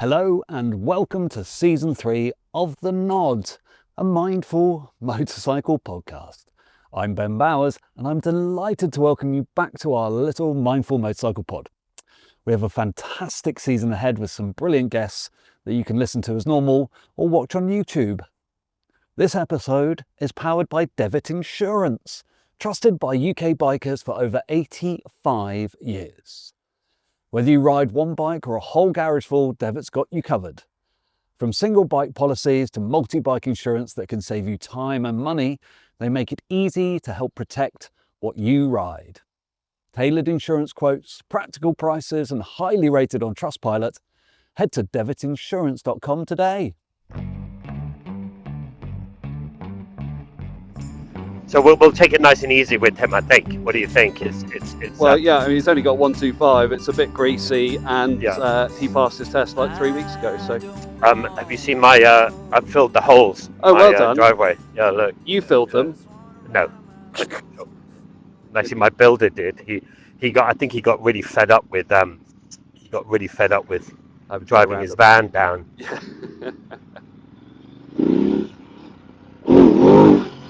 Hello and welcome to Season 3 of The Nod, a mindful motorcycle podcast. I'm Ben Bowers and I'm delighted to welcome you back to our little mindful motorcycle pod. We have a fantastic season ahead with some brilliant guests that you can listen to as normal or watch on YouTube. This episode is powered by Devitt Insurance, trusted by UK bikers for over 85 years. Whether you ride one bike or a whole garage full, Devitt's got you covered. From single bike policies to multi-bike insurance that can save you time and money, they make it easy to help protect what you ride. Tailored insurance quotes, practical prices and highly rated on Trustpilot. Head to devittinsurance.com today. So we'll take it nice and easy with him, I think. What do you think? Well, yeah, I mean, he's only got 125. It's a bit greasy, and he passed his test like 3 weeks ago. So, have you seen my? I've filled the holes. Oh, my, well done. Driveway. Yeah, look. You filled them? No. Actually, my builder did. He got. I think he got really fed up with. He got really fed up with driving his van down.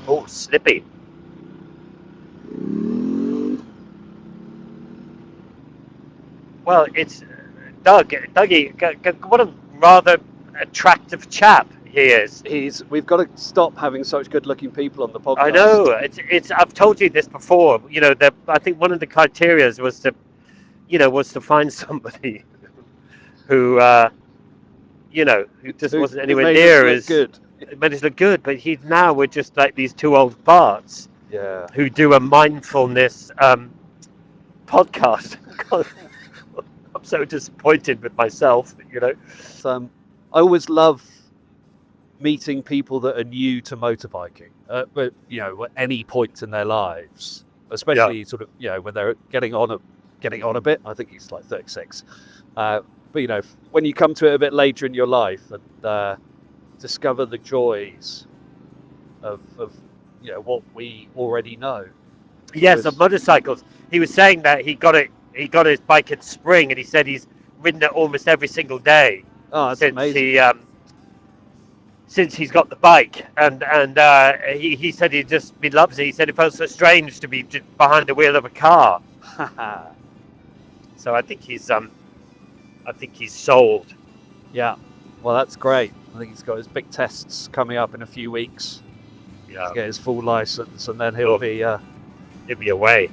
Oh, slippy. Well, it's Dougie, what a rather attractive chap he is. We've got to stop having such good-looking people on the podcast. I know. It's. I've told you this before. You know, I think one of the criteria was to find somebody who, who just wasn't anywhere near as good. It made us look good, but we're just like these two old farts. Yeah. Who do a mindfulness podcast. God, I'm so disappointed with myself, I always love meeting people that are new to motorbiking, but at any point in their lives, especially sort of when they're getting on a bit. I think he's like 36, but when you come to it a bit later in your life and discover the joys of what we already know. Yes, of motorcycles. He was saying that he got his bike at Spring, and he said he's ridden it almost every single day. Oh, that's amazing. Since he's got the bike, and he said he loves it. He said it felt so strange to be behind the wheel of a car. So I think he's sold. Yeah, well, that's great. I think he's got his big tests coming up in a few weeks. Yeah, to get his full license, and then he'll be away,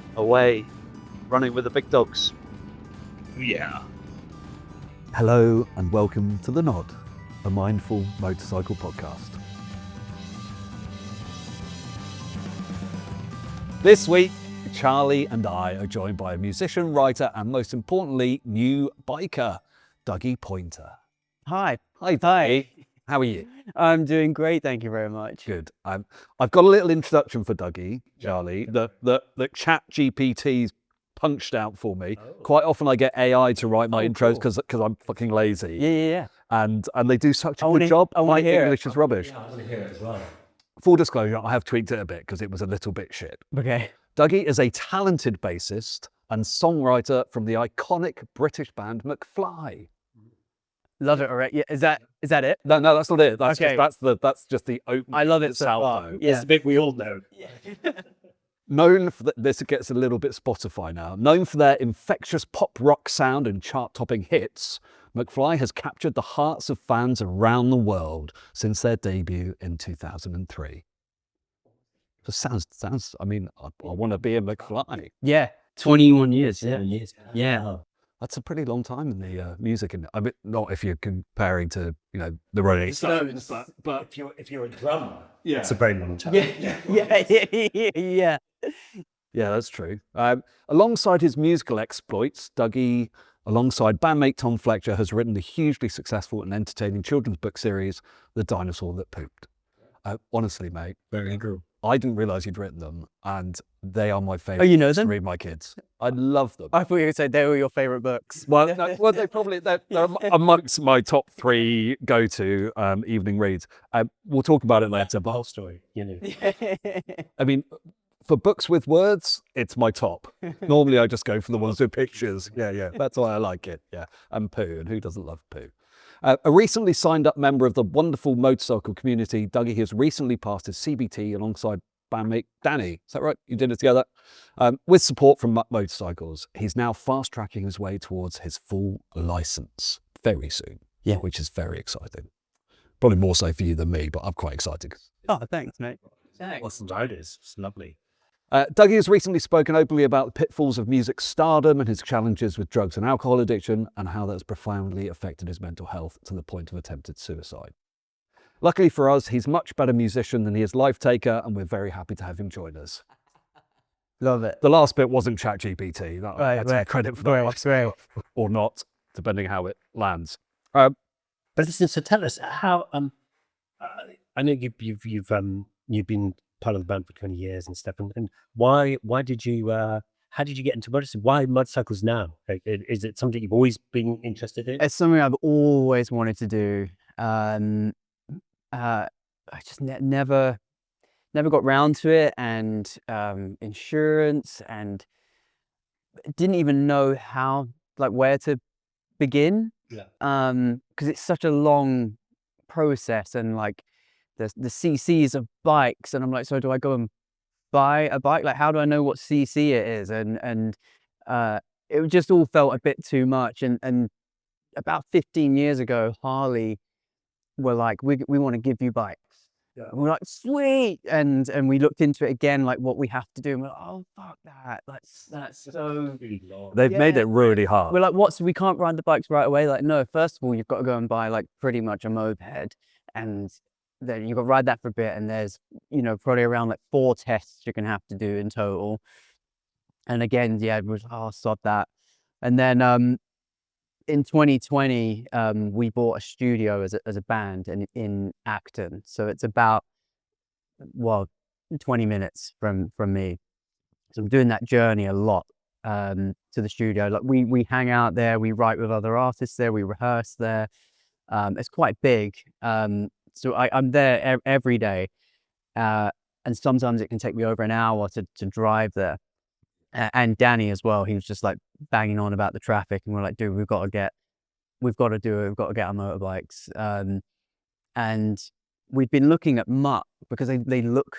running with the big dogs. Yeah. Hello and welcome to The Nod, a mindful motorcycle podcast. This week, Charlie and I are joined by a musician, writer, and most importantly, new biker, Dougie Poynter. Hi. Hi. How are you? I'm doing great, thank you very much. Good. I've got a little introduction for Dougie, Charlie, that ChatGPT's punched out for me. Oh. Quite often I get AI to write my intros because I'm fucking lazy. Yeah. And they do such a good job. My English is rubbish. Yeah, I want to hear it as well. Full disclosure, I have tweaked it a bit because it was a little bit shit. Okay. Dougie is a talented bassist and songwriter from the iconic British band McFly. Love it already. Yeah, is that it? No, that's not it. That's okay. That's just the opening. I love it so far. Yeah. It's the bit we all know. Yeah. Known for this gets a little bit Spotify now. Known for their infectious pop rock sound and chart-topping hits, McFly has captured the hearts of fans around the world since their debut in 2003. So sounds. I mean, I want to be a McFly. Yeah, 21 years. Yeah. That's a pretty long time in the music, and I mean, not if you're comparing to the Rolling Stones, but if you're a drummer, it's a very long time. Yeah. Yeah, that's true. Alongside his musical exploits, Dougie, alongside bandmate Tom Fletcher, has written the hugely successful and entertaining children's book series, The Dinosaur That Pooped. Honestly, mate, very cool. I didn't realise you'd written them, and they are my favourite. Oh, you know them? To read my kids. I love them. I thought you were going to say they were your favourite books. Well, they're amongst my top 3 go-to evening reads. We'll talk about it later. That's a whole story, I mean, for books with words, it's my top. Normally, I just go for the ones with pictures. Yeah. That's why I like it. Yeah, and poo, and who doesn't love poo? A recently signed up member of the wonderful motorcycle community, Dougie has recently passed his CBT alongside bandmate Danny. Is that right? You did it together? With support from Mutt Motorcycles, he's now fast tracking his way towards his full license very soon. Yeah. Which is very exciting. Probably more so for you than me, but I'm quite excited. Oh, thanks, mate. Awesome riders. It's lovely. Dougie has recently spoken openly about the pitfalls of music stardom and his challenges with drugs and alcohol addiction and how that's profoundly affected his mental health to the point of attempted suicide. Luckily for us, he's a much better musician than he is life taker, and we're very happy to have him join us. Love it. The last bit wasn't ChatGPT. That's right. credit for Right, that, right. or not, depending how it lands. But listen, so tell us how. I know you've been part of the band for 20 years and stuff, and why did you? How did you get into motorcycles? Why motorcycles now? Like, is it something you've always been interested in? It's something I've always wanted to do. I just never got round to it, and insurance, and didn't even know how, like, where to begin. Yeah. Because it's such a long process, and like the CCs of bikes, and I'm like, so do I go and buy a bike? Like, how do I know what CC it is? And it just all felt a bit too much. And about 15 years ago, Harley were like, we want to give you bikes. Yeah. And we're like, sweet. And we looked into it again, like what we have to do. And we're like, oh, fuck that. Like, that's so... They've made it really hard. We're like, so we can't ride the bikes right away? Like, no, first of all, you've got to go and buy like pretty much a moped. And then you've got to ride that for a bit. And there's, probably around like 4 tests you're going to have to do in total. And again, yeah, it was, sod that. And then in 2020, we bought a studio as a band in Acton. So it's about, 20 minutes from me. So I'm doing that journey a lot to the studio. Like we hang out there, we write with other artists there, we rehearse there. It's quite big. So I'm there every day. And sometimes it can take me over an hour to drive there. And Danny as well, he was just like banging on about the traffic, and we're like, dude, we've got to get our motorbikes. And we've been looking at Mutt because they look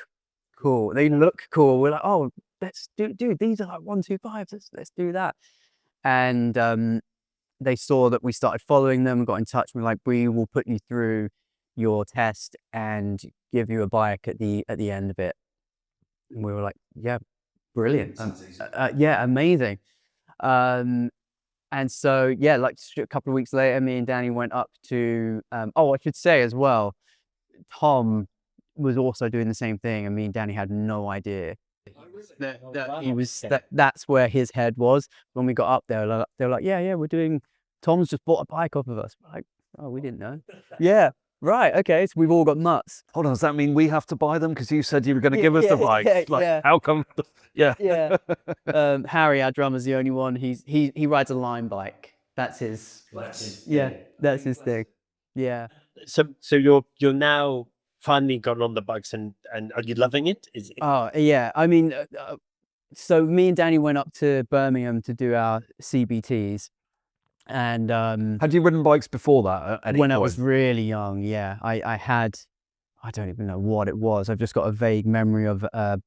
cool. We're like, oh, let's do, dude, these are like 125s. Let's do that. And they saw that we started following them, got in touch. We're like, we will put you through your test and give you a bike at the end of it. And we were like, yeah, brilliant. Yeah, amazing. And so, yeah, like a couple of weeks later, me and Danny went up to, I should say as well, Tom was also doing the same thing, and me and Danny had no idea that's where his head was. When we got up there, they were like, yeah, Tom's just bought a bike off of us. We're like, oh, we didn't know. Yeah. Right, okay, so we've all got Mutts. Hold on, does that mean we have to buy them? Because you said you were going to give us the bikes. How come? Yeah. Yeah. Harry, our drummer's the only one. He rides a line bike. That's his thing. Yeah. So you're now finally got on the bikes, and are you loving it? Oh, yeah. I mean, so me and Danny went up to Birmingham to do our CBTs. And had you ridden bikes before that at any when point? I was really young, yeah. I had, I don't even know what it was. I've just got a vague memory of a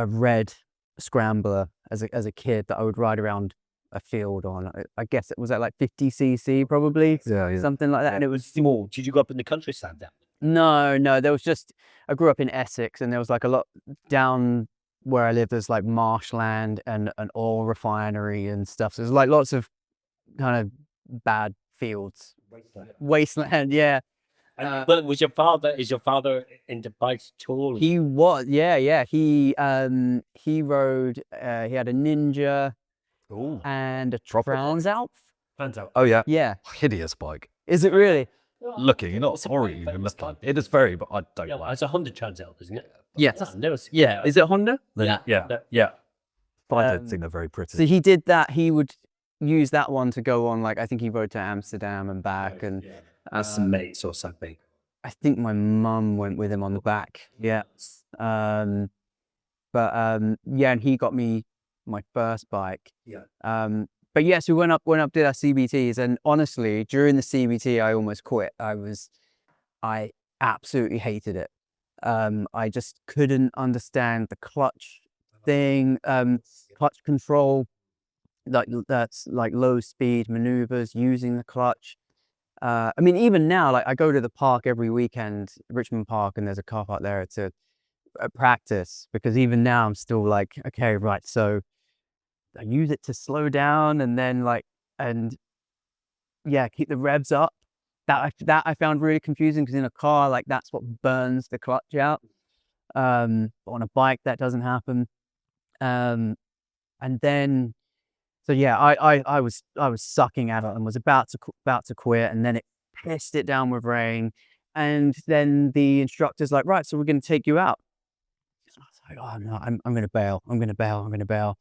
red scrambler as a kid that I would ride around a field on. I guess it was at like 50cc probably, something like that. And it was small. Did you go up in the countryside then? No, there was just, I grew up in Essex, and there was like a lot down where I lived. There's like marshland and an oil refinery and stuff. So there's like lots of kind of bad fields, wasteland. Yeah. But is your father into bikes at all? He was, yeah. He rode. He had a Ninja. Ooh. And a Transalp. Oh yeah. Yeah. Hideous bike. Is it really? Looking, not sorry. It is very, but I don't like. It's a Honda Transalp, isn't it? Yes. Yeah. Is it Honda? Yeah. But I don't think they're very pretty. So he did that. He would use that one to go on, like, I think he rode to Amsterdam and back, and as some mates or something. I think my mum went with him on the back. Yeah. And he got me my first bike. Yeah. But yes, we went up, did our CBTs, and honestly, during the CBT, I almost quit. I absolutely hated it. I just couldn't understand the clutch thing, clutch control, like that's like low speed maneuvers using the clutch. I mean, even now, like I go to the park every weekend, Richmond Park, and there's a car park there to practice, because even now I'm still like, okay, right, so I use it to slow down and then keep the revs up. That I found really confusing, because in a car, like that's what burns the clutch out. On a bike, that doesn't happen. And then, so yeah, I was sucking at it and was about to quit, and then it pissed it down with rain, and then the instructor's like, right, so we're going to take you out. I was like, oh no, I'm going to bail. I'm going to bail.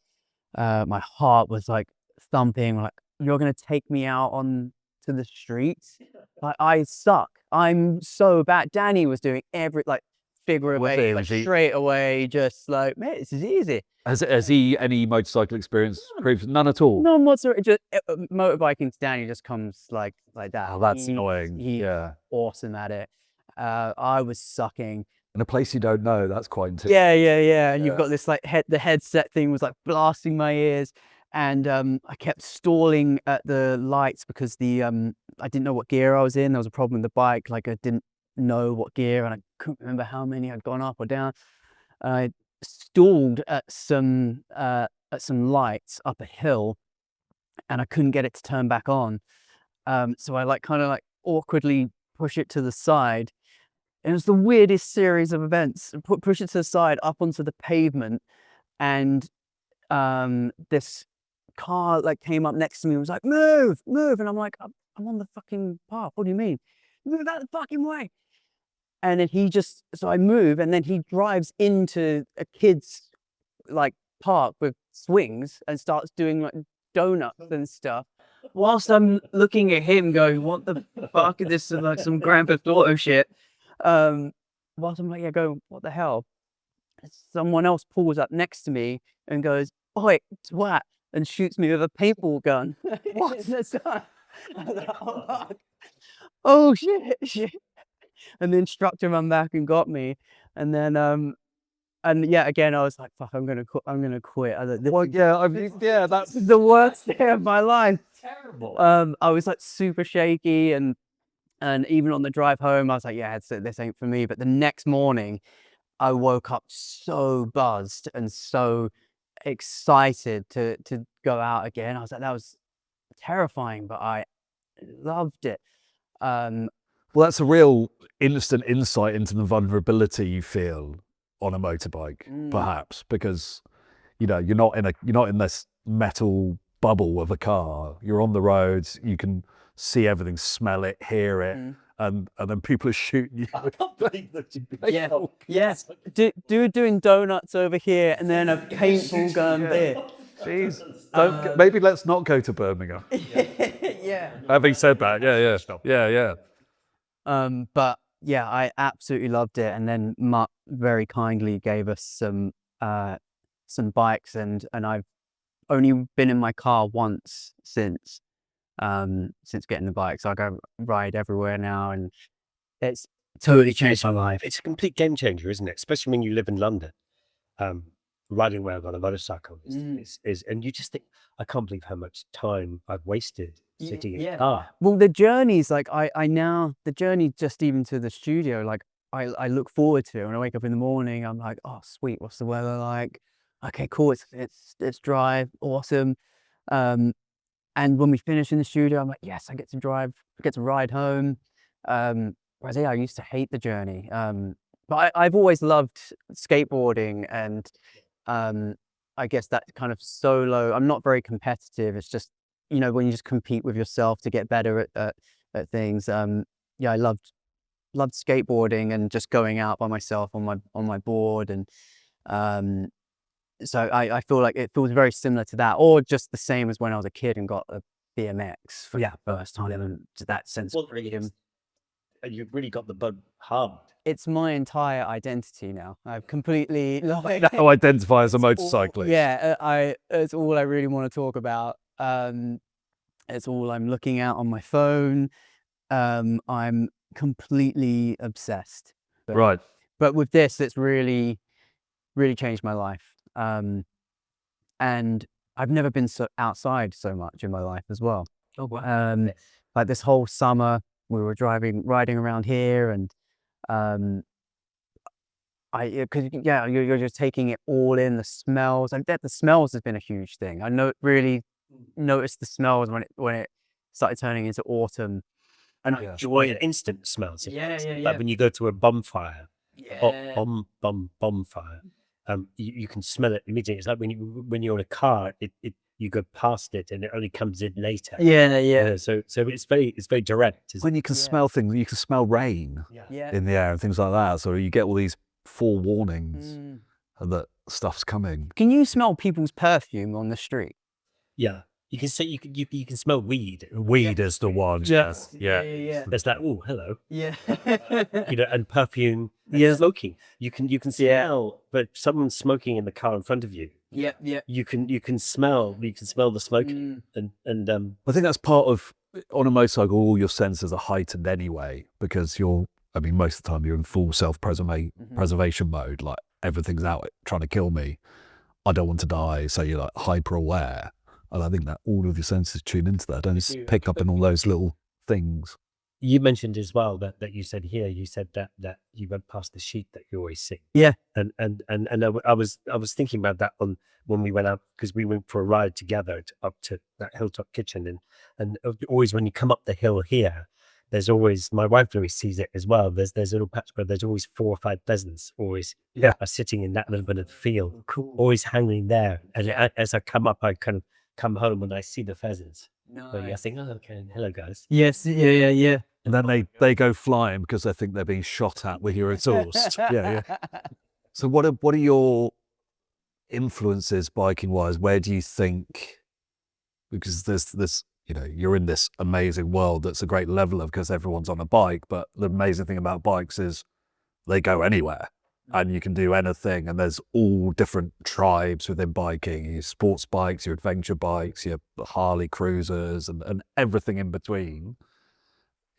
My heart was like thumping, like, you're going to take me out on to the streets? Like, I suck. I'm so bad. Danny was doing figure away, like straight away, just like, man, this is easy. Has he any motorcycle experience? None at all. No whatsoever. Just motorbiking to Danny just comes like that. Oh, that's annoying. He's awesome at it. I was sucking. In a place you don't know, that's quite intimidating. Yeah. And you've got this like the headset thing was like blasting my ears, and I kept stalling at the lights because I didn't know what gear I was in. There was a problem with the bike. Like, I didn't know what gear, and I couldn't remember how many I'd gone up or down. I stalled at some lights up a hill, and I couldn't get it to turn back on. So I kind of awkwardly push it to the side. And it was the weirdest series of events. Push it to the side up onto the pavement, and this car came up next to me and was like, move, and I'm like, I'm on the fucking path. What do you mean? Move out the fucking way. And then so I move, and then he drives into a kid's park with swings and starts doing donuts and stuff, whilst I'm looking at him going, what the fuck is this? Some Grand Theft Auto shit. Whilst I'm going, what the hell? Someone else pulls up next to me and goes, oi, twat, and shoots me with a paintball gun. What? Oh shit. And the instructor ran back and got me, and then again I was like, fuck, I'm gonna quit. That's the worst day of my life. Terrible. I was super shaky, and even on the drive home I was like, yeah, this ain't for me. But the next morning I woke up so buzzed and so excited to go out again. I was like, that was terrifying, but I loved it. Well, that's a real instant insight into the vulnerability you feel on a motorbike, perhaps, because you're not in this metal bubble of a car. You're on the roads, you can see everything, smell it, hear it, and then people are shooting you. I can't believe that doing donuts over here, and then a paintball gun there. Jeez, maybe let's not go to Birmingham. Yeah. Having said that, yeah. But yeah, I absolutely loved it. And then Mark very kindly gave us some bikes, and I've only been in my car once since getting the bike. So I go ride everywhere now, and it's totally changed my life. It's a complete game changer, isn't it? Especially when you live in London. Riding around on a motorcycle is and you just think, I can't believe how much time I've wasted sitting in a car. Well, the journeys, the journey just even to the studio, I look forward to. When I wake up in the morning, I'm like, oh sweet, what's the weather like? Okay, cool, it's dry, awesome. And when we finish in the studio, I'm like, yes, I get to ride home. Whereas I used to hate the journey. But I've always loved skateboarding, and I guess that kind of solo. I'm not very competitive. It's just, when you just compete with yourself to get better at things. I loved skateboarding and just going out by myself on my board, and so I feel like it feels very similar to that, or just the same as when I was a kid and got a BMX for the first time, and that sense of freedom. And you've really got the bug harmed. It's my entire identity now. I've completely now identify as a motorcyclist. It's all I really want to talk about. It's all I'm looking at on my phone. I'm completely obsessed. Right. But with this, it's really, really changed my life. And I've never been outside so much in my life as well. Oh, wow. Like this whole summer, we were riding around here, and you're just taking it all in. The smells, and the smells has been a huge thing. I really noticed the smells when it started turning into autumn. And I enjoy instant smells. Yeah. Like when you go to a bonfire, Yeah. bonfire, you can smell it immediately. It's like when you're in a car, you go past it and it only comes in later. Yeah. So it's very direct. When you can smell things, you can smell rain Yeah. in the air and things like that. So you get all these forewarnings that stuff's coming. Can you smell people's perfume on the street? Yeah. You can say you can smell weed. Weed is the one. Yes. Yeah. There's that. Oh, hello. Yeah. And perfume. Yeah. Smoking. You can smell, but someone's smoking in the car in front of you. Yeah. You can smell the smoke, and I think that's part of, on a motorcycle, all your senses are heightened anyway, because most of the time you're in full self-preservation mode. Like everything's out trying to kill me. I don't want to die. So you're like hyper aware. And I think that all of your senses tune into that, and it's picked up in all those little things. You mentioned as well that you said that you went past the sheet that you always see. Yeah. And I was thinking about that when we went out, because we went for a ride together up to that Hilltop Kitchen, and always when you come up the hill here, there's always, my wife always sees it as well. There's a little patch where there's always 4 or 5 pheasants always are sitting in that little bit of the field, always hanging there. And as I come up, I kind of come home and I see the pheasants. Nice. So I think, oh, okay, hello guys. Yes. Yeah. And then they go flying because they think they're being shot at with your exhaust. Yeah. So what are your influences biking wise? Where do you think, because there's this, you're in this amazing world that's a great leveler because everyone's on a bike, but the amazing thing about bikes is they go anywhere and you can do anything, and there's all different tribes within biking. Your sports bikes, your adventure bikes, your Harley cruisers, and everything in between.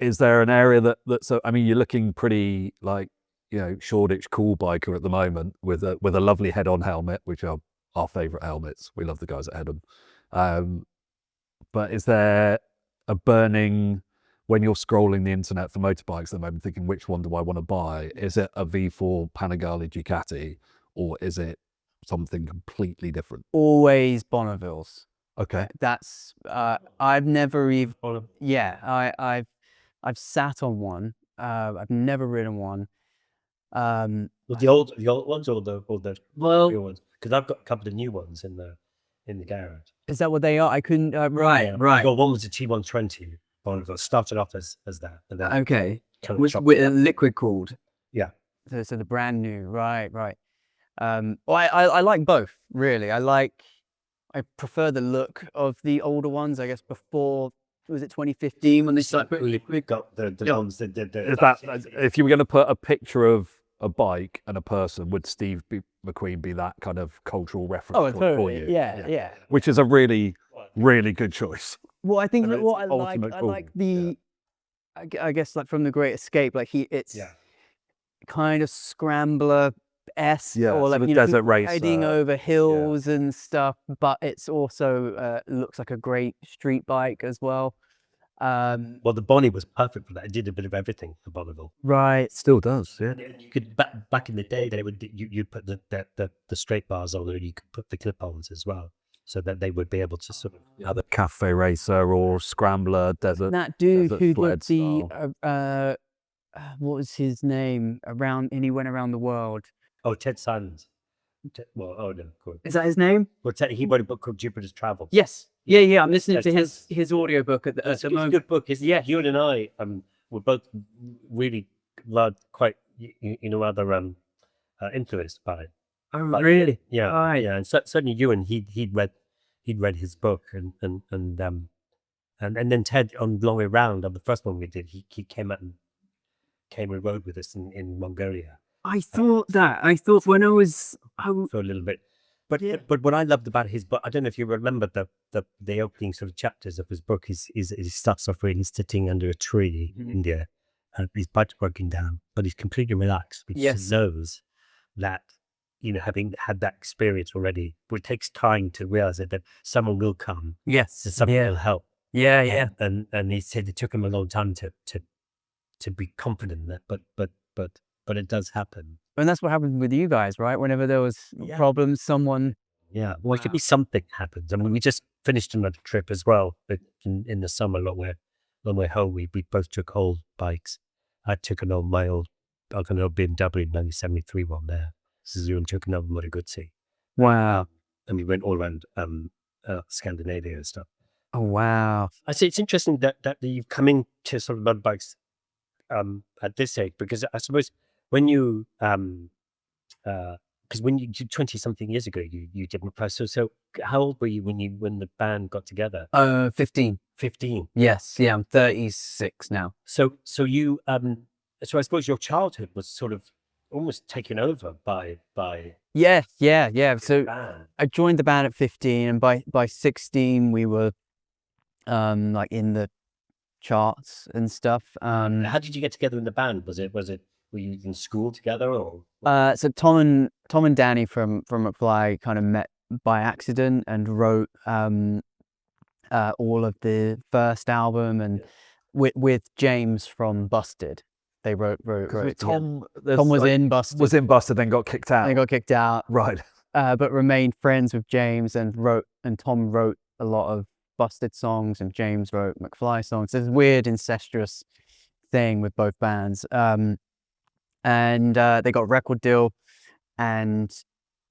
Is there an area that's you're looking pretty like, Shoreditch cool biker at the moment with a lovely head-on helmet, which are our favourite helmets. We love the guys at Headham. But is there a burning, when you're scrolling the internet for motorbikes at the moment, thinking which one do I want to buy? Is it a V4 Panigale Ducati, or is it something completely different? Always Bonneville's. Okay. That's I've never even. I've sat on one. I've never ridden one. Well, the old ones or the new ones? Because I've got a couple of new ones in the garage. Is that what they are? I couldn't. Right. Well, one was a T120. Bonneville started off as that. And then Okay. kind of With chopped a liquid cooled. Yeah. So the brand new. Right. I like both, really. I prefer the look of the older ones. I guess before, was it 2015 when they started? We've got the ones that did the. Is that, if you were going to put a picture of a bike and a person, would Steve McQueen be that kind of cultural reference point for you? Yeah. Which is a really, really good choice. Well, I think And that it's what I ultimate like cool. the, I guess like from The Great Escape, like it's kind of scrambler-esque, Yeah, or sort like of desert racer. riding over hills and stuff, but it's also looks like a great street bike as well. Well, the Bonnie was perfect for that. It did a bit of everything, the Bonneville. Right. Still does, yeah. You could back in the day, you'd put the straight bars on, and you could put the clip-ons as well, so that they would be able to sort of. Either cafe racer or scrambler, desert. That dude desert who sled did the what was his name? And he went around the world. Oh, Ted Simons. Oh no, cool. Is that his name? Well, he wrote a book called Jupiter's Travels. Yes. Yeah. I'm listening to That's- his audiobook at It's the a moment. good book. You and I were both really quite rather influenced by it. Oh, But- really? Yeah, Right. yeah, and certainly Ewan, he'd read his book, and then Ted on the long way round on the first one we did, he came out and rode with us in Mongolia I thought when I was for a little bit. But what I loved about his book, I don't know if you remember the opening sort of chapters of his book, is he starts off really sitting under a tree in India, and his bike's broken down, but he's completely relaxed because he knows that, having had that experience already, it takes time to realize that someone will come, someone will help. And he said it took him a long time to be confident in that, but it does happen. And that's what happened with you guys, right? Whenever there was problems, someone... Yeah, well, it could be something happens. I mean, we just finished another trip as well, but in the summer, when we're home, we both took old bikes. I took my old BMW 1973 one there. Suzuki took another Moto Guzzi. Wow. And we went all around Scandinavia and stuff. Oh, wow. I say it's interesting that you've come into sort of motorbikes at this age, because I suppose when you because when you 20-something years ago you did McFly's. So how old were you when the band got together? 15. 15. Yes, yeah, I'm 36 now. So you so I suppose your childhood was sort of almost taken over by Yeah. So band. I joined the band at 15, and by 16 we were like in the charts and stuff. How did you get together in the band? Were you in school together, or? So Tom and Danny from McFly kind of met by accident and wrote all of the first album, and with James from Busted. They wrote Tom was in Busted. Was in Busted, then got kicked out. They got kicked out. Right. But remained friends with James, and Tom wrote a lot of Busted songs, and James wrote McFly songs. There's a weird incestuous thing with both bands. And they got a record deal, and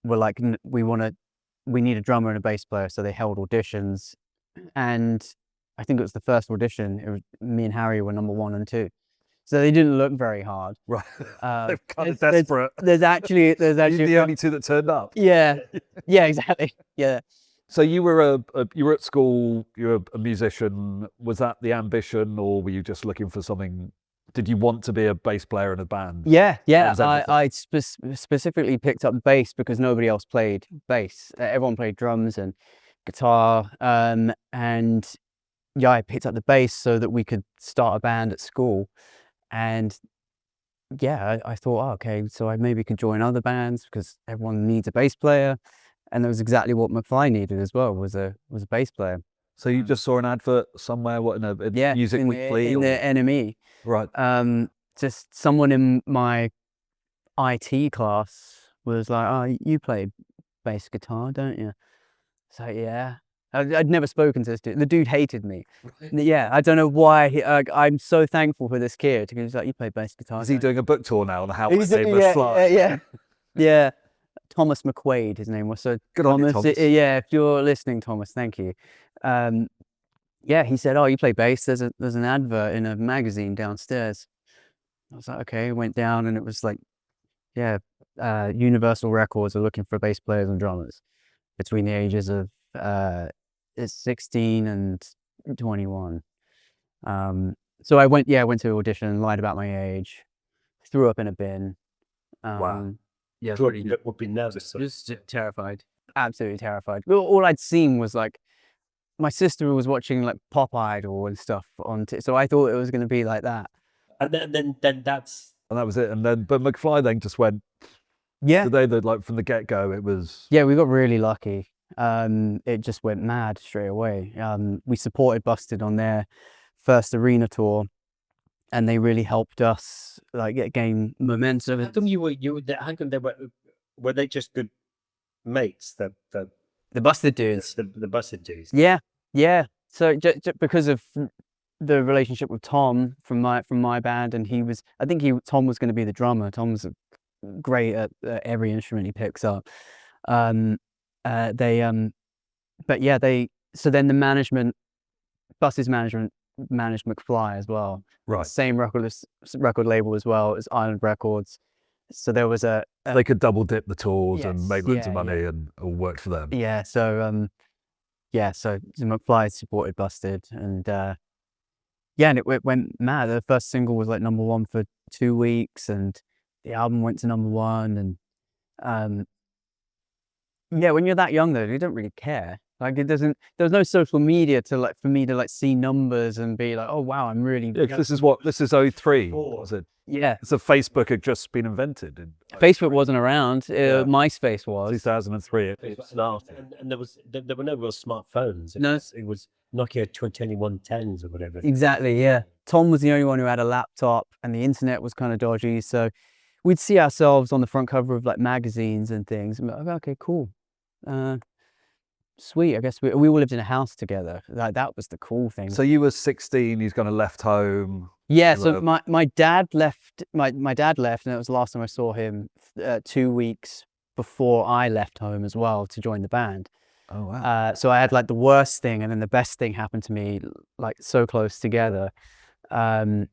were like, we need a drummer and a bass player. So they held auditions, and I think it was the first audition. It was me and Harry were number 1 and 2. So they didn't look very hard. Right. They're kind of desperate. There's actually You're the only two that turned up. Yeah. Yeah, exactly. Yeah. So you were you were at school, you were a musician. Was that the ambition, or were you just looking for something? Did you want to be a bass player in a band? Yeah. I specifically picked up bass because nobody else played bass. Everyone played drums and guitar. And yeah, I picked up the bass so that we could start a band at school. And yeah, I thought, oh, okay, so I maybe could join other bands because everyone needs a bass player. And that was exactly what McFly needed as well, was a bass player. So you just saw an advert somewhere, what, in a Music Weekly? In the NME. Right. Just someone in my IT class was like, oh, you play bass guitar, don't you? So yeah. I'd never spoken to this dude. The dude hated me. Right. Yeah, I don't know why. I'm so thankful for this kid. He's like, you play bass guitar. Is he doing a book tour now on how he's, to save McFly? Yeah. Thomas McQuaid, his name was. So good on you, Thomas. Yeah, if you're listening, Thomas, thank you. Yeah, he said, oh, you play bass? There's an advert in a magazine downstairs. I was like, okay. Went down, and it was like, yeah, Universal Records are looking for bass players and drummers between the ages of 16 and 21. So I went to audition, lied about my age, threw up in a bin. Wow. Yeah, would be nervous. Just terrified, absolutely terrified. All I'd seen was like my sister was watching like Pop Idol and stuff so I thought it was going to be like that. And then that's and that was it. And then but McFly then just went. Yeah. So they like from the get go it was. Yeah, we got really lucky. It just went mad straight away. We supported Busted on their first arena tour, and they really helped us like gain momentum. How come were they just good mates? The Busted dudes. The Busted dudes. Yeah. So just because of the relationship with Tom from my band, and Tom was going to be the drummer. Tom's great at every instrument he picks up. So then the management, Bus's management managed McFly as well. Right. Same record label as well as Island Records. So there was they could double dip the tours yes, and make loads of money and it all worked for them. Yeah. So so McFly supported Busted, and and it went mad. The first single was like number 1 for 2 weeks, and the album went to number 1, and Yeah, when you're that young though, you don't really care. Like it doesn't. There's no social media to like for me to like see numbers and be like, oh wow, I'm really. Yeah, 'cause this is 03, was it? Yeah. So Facebook had just been invented in Facebook wasn't around. MySpace was. 2003. And there were no real smartphones. It was Nokia 2110s or whatever. Exactly. Yeah. Tom was the only one who had a laptop, and the internet was kind of dodgy. So we'd see ourselves on the front cover of like magazines and things. And be like, okay, cool. Sweet. I guess we all lived in a house together. Like that was the cool thing. So you were 16. He's kind of left home. Yeah. So my dad left. My dad left, and it was the last time I saw him 2 weeks before I left home as well to join the band. Oh wow. So I had like the worst thing, and then the best thing happened to me, like so close together. It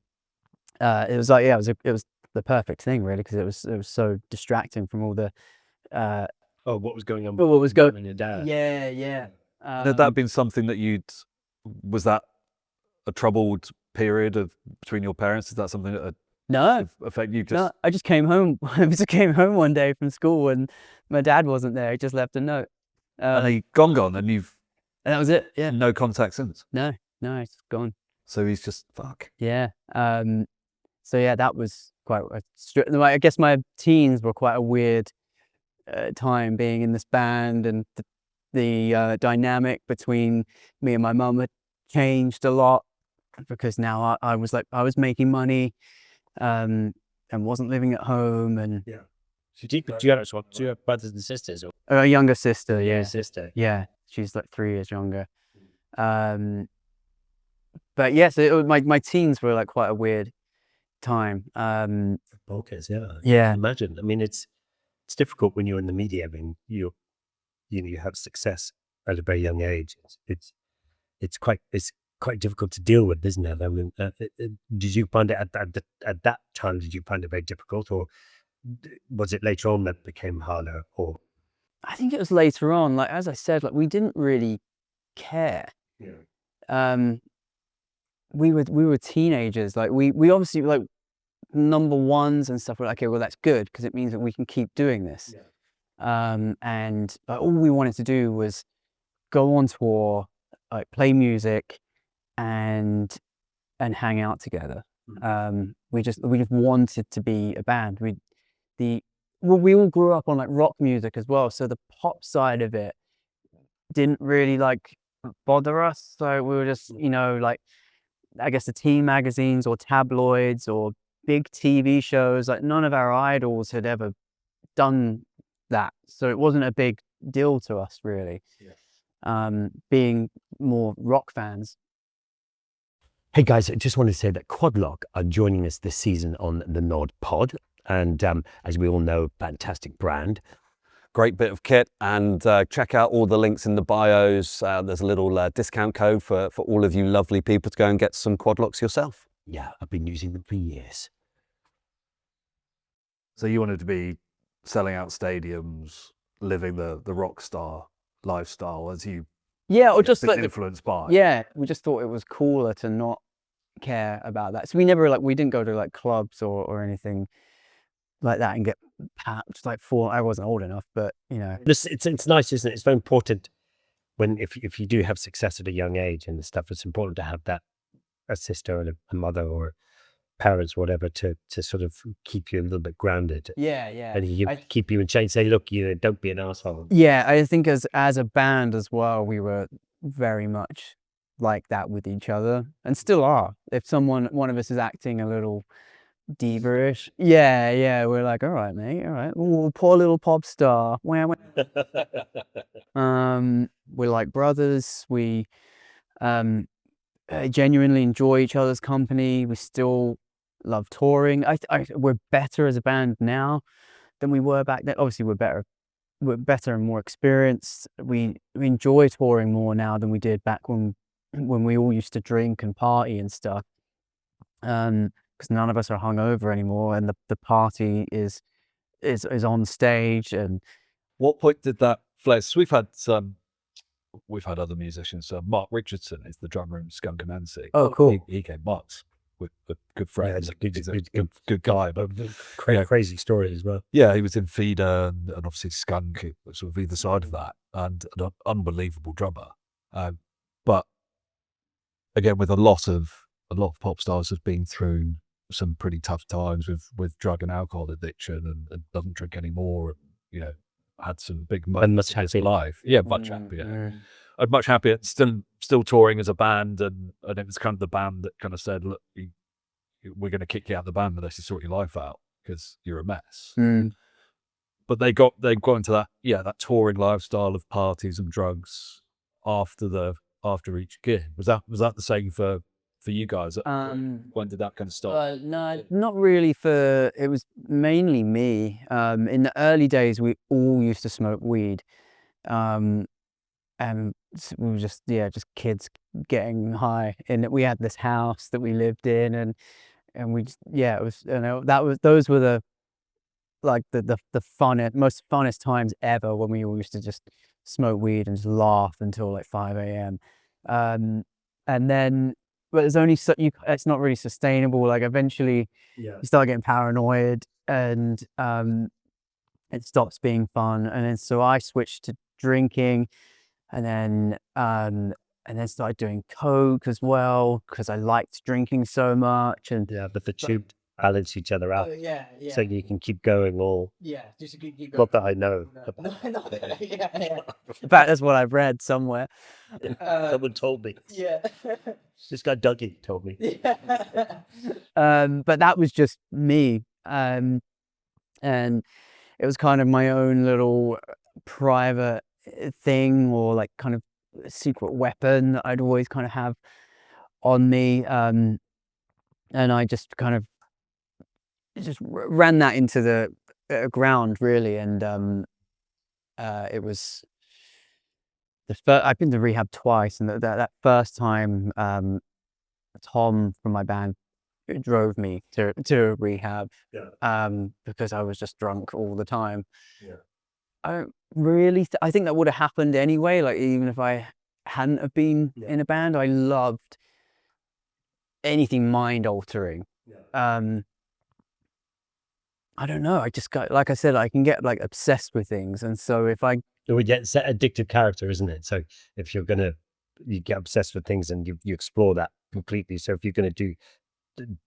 was like it was the perfect thing really, because it was so distracting from all the. What was going on? What was going on your dad? Yeah. Had that been something that was that a troubled period between your parents? Is that something that No. affect you? No, I just came home. I just came home one day from school, and my dad wasn't there. He just left a note. And he gone, and you've And that was it. Yeah. no contact since. No, it's gone. So he's just fuck. Yeah. So yeah, that was quite. I guess my teens were quite a weird time being in this band, and the dynamic between me and my mum had changed a lot, because now I was making money, and wasn't living at home, and So do you have brothers and sisters? Or a younger sister. Yeah. sister? Yeah, she's like 3 years younger. But yes, my teens were like quite a weird time. Polkas, yeah. Yeah. Imagine. I mean, it's difficult when you're in the media. I mean, you have success at a very young age. It's quite difficult to deal with, isn't it? I mean, did you find it at that time? Did you find it very difficult, or was it later on that it became harder? Or I think it was later on. Like as I said, like we didn't really care. yeah, We were teenagers. Like we obviously like number ones and stuff. We're like, okay, well that's good, because it means that we can keep doing this. And all we wanted to do was go on tour, like play music, and hang out together. We just wanted to be a band. We all grew up on like rock music as well, so the pop side of it didn't really like bother us. So we were just, like, I guess the teen magazines or tabloids or big TV shows, like none of our idols had ever done that, so it wasn't a big deal to us really. Being more rock fans. Hey guys, I just wanted to say that Quadlock are joining us this season on the Nod Pod, and as we all know, fantastic brand. Great bit of kit, and check out all the links in the bios. There's a little discount code for all of you lovely people to go and get some Quadlocks yourself. Yeah, I've been using them for years. So you wanted to be selling out stadiums, living the rock star lifestyle as you or just been like influenced by. we just thought it was cooler to not care about that. So we never we didn't go to like clubs or anything like that and get papped like I wasn't old enough, but It's nice, isn't it? It's very important when if you do have success at a young age and stuff. It's important to have that a sister and a mother or parents, whatever, to sort of keep you a little bit grounded. And keep you in check. Say, look, don't be an asshole. Yeah, I think as a band as well, we were very much like that with each other, and still are. If one of us is acting a little diva-ish, we're like, all right, mate, all right, ooh, poor little pop star. We're like brothers. We genuinely enjoy each other's company. We still love touring. We're better as a band now than we were back then. Obviously, we're better and more experienced. We enjoy touring more now than we did back when we all used to drink and party and stuff. Because none of us are hungover anymore, and the party is on stage. And what point did that flex? We've had other musicians. Mark Richardson is the drummer in Skunk Anansie. Oh, cool. He came once we're good friends. he's a He's a good guy, but crazy story as well. yeah, he was in Feeder and obviously Skunk, sort of either side of that, and an unbelievable drummer. But again, with a lot of pop stars have been through some pretty tough times with drug and alcohol addiction, and doesn't drink anymore, and had some big moments in his life. Yeah, much happier. I'm much happier. Still touring as a band, and it was kind of the band that kind of said, "Look, we're going to kick you out of the band unless you sort your life out because you're a mess." But they got into that touring lifestyle of parties and drugs after each gig. Was that the same for you guys? When did that kind of stop? No, not really. It was mainly me. In the early days, we all used to smoke weed, and we were just kids getting high. And we had this house that we lived in, and we just, it was those were the most funnest times ever, when we all used to just smoke weed and just laugh until like 5 a.m. And then. But it's only it's not really sustainable. Like eventually, you start getting paranoid, and it stops being fun. And then so I switched to drinking, and then started doing coke as well because I liked drinking so much. And But the two balance each other out. So you can keep going all. Just keep going. Not that I know. In fact, that's what I've read somewhere. Someone told me. This guy Dougie told me. But that was just me, and it was kind of my own little private thing, or like kind of secret weapon that I'd always kind of have on me, and I just kind of just ran that into the ground, really. And it was I've been to rehab twice, and that first time, Tom from my band drove me to rehab, because I was just drunk all the time. I don't really I think that would have happened anyway, like even if I hadn't have been in a band. I loved anything mind altering. I don't know, I just got, like I said, I can get like obsessed with things, and so if I We get set addictive character, isn't it? So if you get obsessed with things and you explore that completely. So if you're gonna do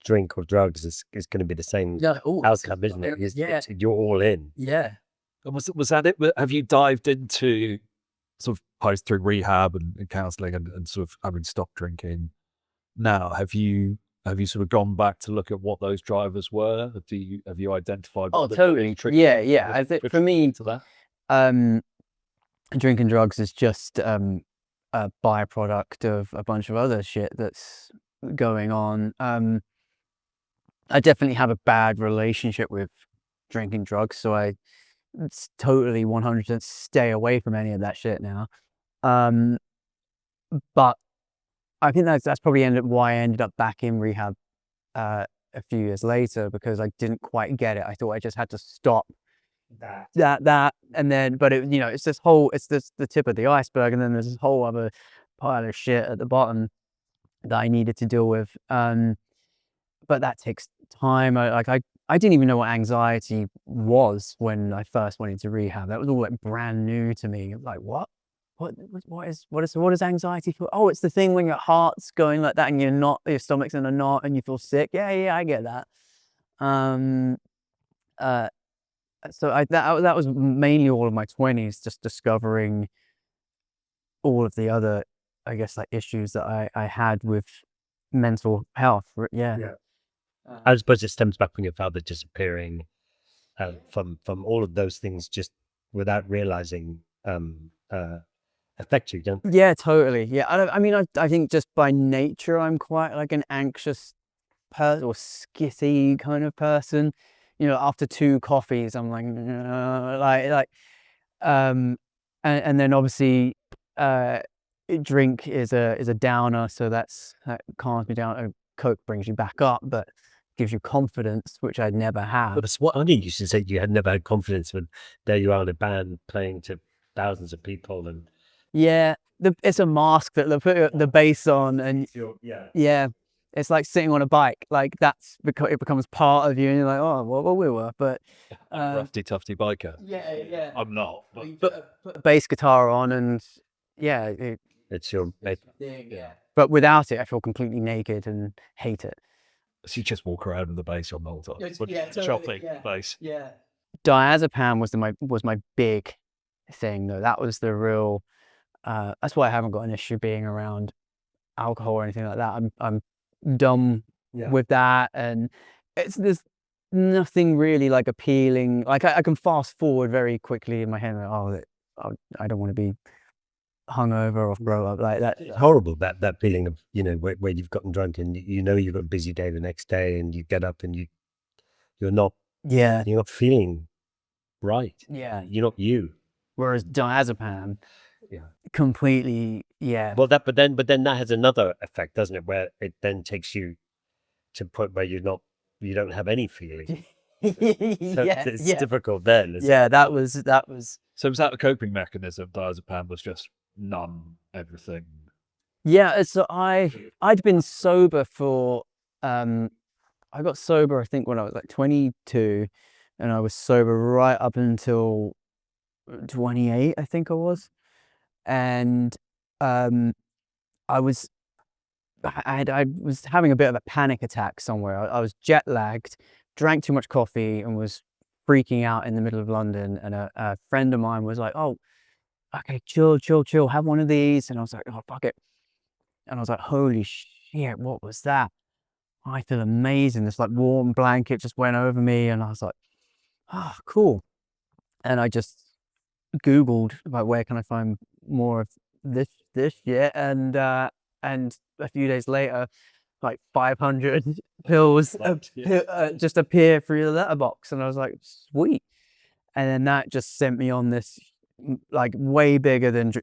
drink or drugs, it's going to be the same outcome, isn't it? You're all in. And was that it? Have you dived into sort of post through rehab and counselling and sort of having stopped drinking now? Have you sort of gone back to look at what those drivers were? Have you identified? Oh, totally. I think for me, drinking drugs is just a byproduct of a bunch of other shit that's going on. I definitely have a bad relationship with drinking drugs, so it's totally 100% stay away from any of that shit now. But I think that's probably why I ended up back in rehab a few years later, because I didn't quite get it. I thought I just had to stop that, and then, but it's the tip of the iceberg, and then there's this whole other pile of shit at the bottom that I needed to deal with. But that takes time. I didn't even know what anxiety was when I first went into rehab. That was all like brand new to me. Like, what is anxiety for? Oh, it's the thing when your heart's going like that and your stomach's in a knot and you feel sick. Yeah, I get that. So that was mainly all of my 20s, just discovering all of the other, I guess, like issues that I had with mental health. I suppose it stems back from your father disappearing, from all of those things, just without realizing, affect you, don't they? Yeah, totally. Yeah, I think just by nature I'm quite like an anxious person, or skitty kind of person. After 2 coffees, I'm like, and then obviously, drink is a downer, so that calms me down. Coke brings you back up, but gives you confidence, which I'd never had. But it's what I used to say. You had never had confidence when there you are in a band playing to thousands of people, and it's a mask that they put the bass on, and it's like sitting on a bike. Like that's because it becomes part of you, and you're like, oh, well we were, but Roughy tufty biker. yeah. I'm not. But put a bass guitar on, and yeah, It's your but without it, I feel completely naked and hate it. So you just walk around with the bass on the whole time. Totally, Shopping bass. Yeah. Diazepam was my big thing though. That was the real. That's why I haven't got an issue being around alcohol or anything like that. I'm dumb with that, and there's nothing really like appealing. Like I can fast forward very quickly in my head. Like, I don't want to be hungover or throw up like that. It's horrible, that feeling of, you know, where you've gotten drunk and you know you've got a busy day the next day, and you get up and you're not feeling right. Yeah. You're not you. Whereas diazepam, completely, Well, but then that has another effect, doesn't it? Where it then takes you to a point where you don't have any feeling. So it's difficult then. That was. So was that a coping mechanism? Diazepam was just numb everything. Yeah, so I'd been sober for I got sober I think when I was like 22, and I was sober right up until 28, I think I was. And I was having a bit of a panic attack somewhere. I was jet lagged, drank too much coffee, and was freaking out in the middle of London. And a friend of mine was like, "Oh, okay, chill, have one of these." And I was like, "Oh, fuck it." And I was like, "Holy shit, what was that?" I feel amazing. This like warm blanket just went over me, and I was like, "Oh, cool." And I just Googled like, where can I find more of this shit, and a few days later, like 500 pills just appear through the letterbox, and I was like, sweet. And then that just sent me on this like way bigger than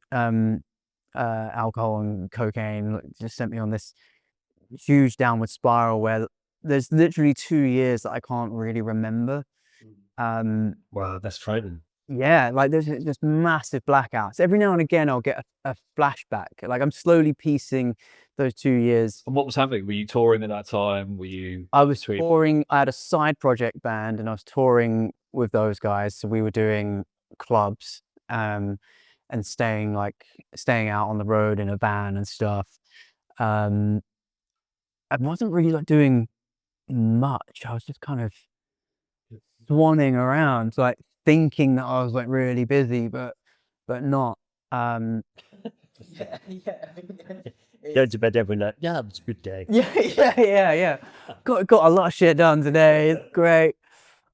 alcohol and cocaine. Just sent me on this huge downward spiral where there's literally 2 years that I can't really remember. Wow, that's frightening. Yeah, like there's just massive blackouts. Every now and again, I'll get a flashback. Like I'm slowly piecing those 2 years. And what was happening? Were you touring at that time? Were you? I was touring. I had a side project band, and I was touring with those guys. So we were doing clubs, and staying out on the road in a van and stuff. I wasn't really like doing much. I was just kind of swanning around, like thinking that I was like really busy, but not. Go to bed every night. Yeah, it was a good day. Yeah. Got a lot of shit done today. It's great.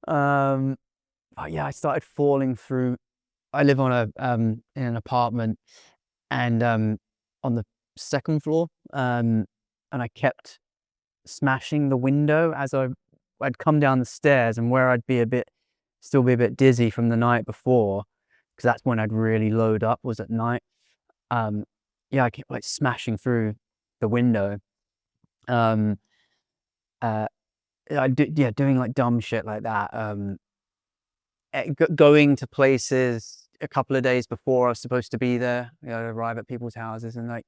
But yeah, I started falling through. I live on in an apartment, and on the second floor, and I kept smashing the window as I'd come down the stairs, and where I'd still be a bit dizzy from the night before, because that's when I'd really load up, was at night. I kept like smashing through the window. Doing like dumb shit like that. Going to places a couple of days before I was supposed to be there. Arrive at people's houses, and like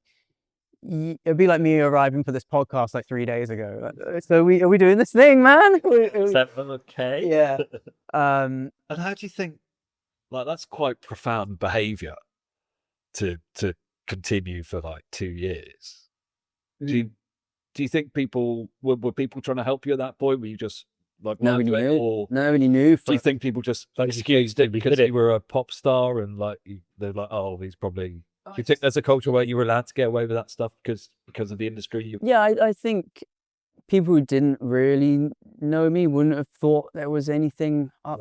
it'd be like me arriving for this podcast like 3 days ago. So are we doing this thing, man? Is that okay? Yeah. And how do you think? Like that's quite profound behaviour to continue for like 2 years. Do you think people were people trying to help you at that point? Were you just like nobody knew? Or nobody knew. Do you think people just excused it because you were a pop star and like they're like, oh, he's probably? Do you think there's a culture where you were allowed to get away with that stuff because of the industry? Yeah, I think people who didn't really know me wouldn't have thought there was anything up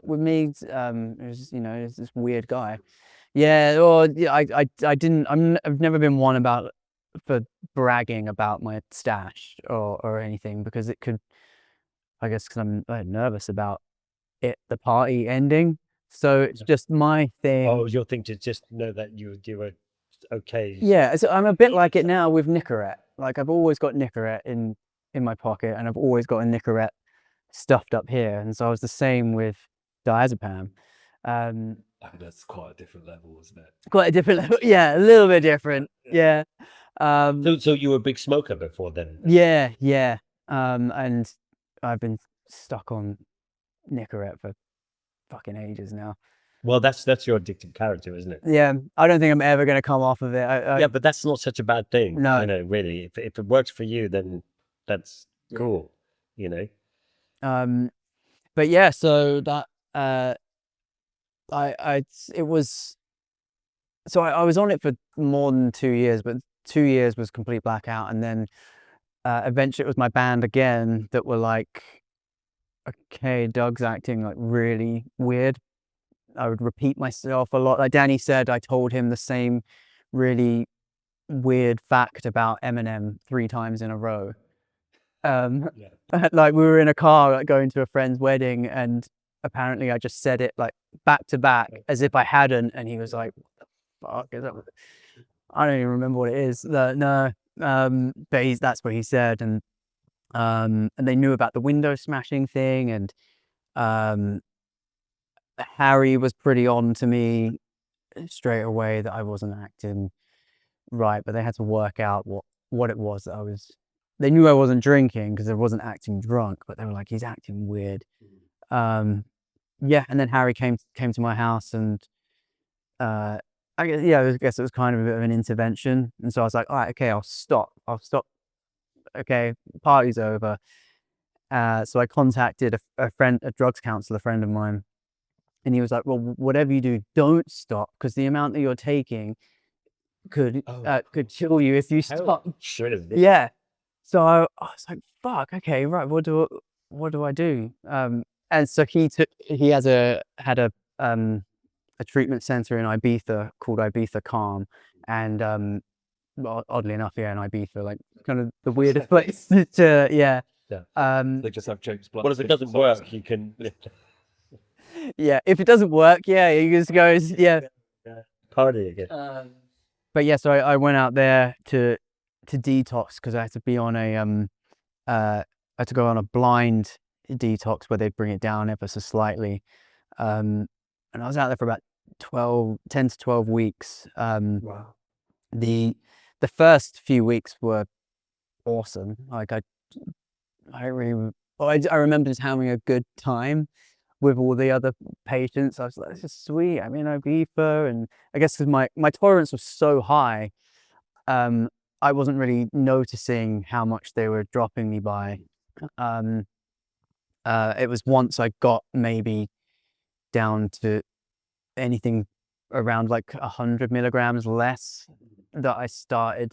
with me. It was, it's this weird guy. Yeah, or I didn't. I've never been one for bragging about my stash or anything, because it could. I guess because I'm nervous about the party ending. So it's just my thing. Oh, your thing to just know that you were okay. Yeah, so I'm a bit like it now with Nicorette. Like I've always got Nicorette in my pocket, and I've always got a Nicorette stuffed up here. And so I was the same with diazepam. That's quite a different level, isn't it? Quite a different level. Yeah, a little bit different. Yeah. So you were a big smoker before then? Yeah. And I've been stuck on Nicorette for fucking ages now. Well, that's your addictive character, isn't it? Yeah, I don't think I'm ever going to come off of it. Yeah, but that's not such a bad thing. No. You know, really. If it works for you, then that's cool. You know. But yeah, so that I was on it for more than 2 years, but 2 years was complete blackout, and then eventually it was my band again that were like, okay, Doug's acting like really weird. I would repeat myself a lot. Like Danny said, I told him the same really weird fact about Eminem 3 times in a row. Like we were in a car like, going to a friend's wedding, and apparently I just said it like back to back as if I hadn't, and he was like, "What the fuck is that?" I don't even remember what it is. No, but that's what he said, and they knew about the window smashing thing, and Harry was pretty on to me straight away that I wasn't acting right, but they had to work out what it was that I was. They knew I wasn't drinking because I wasn't acting drunk, but they were like, he's acting weird. Yeah, and then Harry came to my house, and I guess it was kind of a bit of an intervention, and so I was like, all right, okay, I'll stop. Okay, party's over. So I contacted a friend, a drugs counselor friend of mine, and he was like, well, whatever you do, don't stop, because the amount that you're taking could kill you if you stop. Yeah. So I was like, fuck, okay, right, what do I do? And so he had a treatment center in Ibiza called Ibiza Calm, and well, oddly enough, yeah, in Ibiza, like kind of the weirdest place to, yeah. They just have James Blunt. Well, if it doesn't work, you can. Yeah, if it doesn't work, yeah, you just goes, yeah. Party again. But yeah, so I went out there to detox because I had to be on I had to go on a blind detox where they bring it down ever so slightly. And I was out there for about 10 to 12 weeks. Wow. The first few weeks were awesome. Like I remember just having a good time with all the other patients. I was like, this is sweet. I'm in Ibiza, and I guess because my tolerance was so high, I wasn't really noticing how much they were dropping me by. It was once I got maybe down to anything around like 100 milligrams less that I started.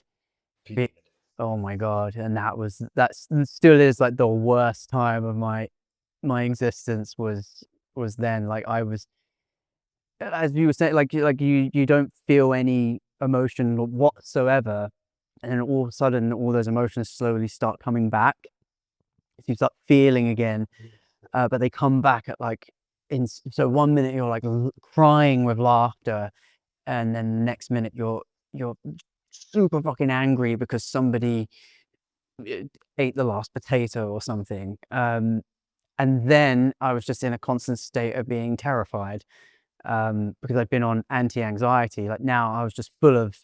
Oh my God. And that still is like the worst time of my existence was then. Like I was, as you were saying, like you don't feel any emotion whatsoever, and then all of a sudden all those emotions slowly start coming back. So you start feeling again, but they come back at like so 1 minute you're like crying with laughter, and then the next minute you're super fucking angry because somebody ate the last potato or something. And then I was just in a constant state of being terrified, because I'd been on anti-anxiety. Like now I was just full of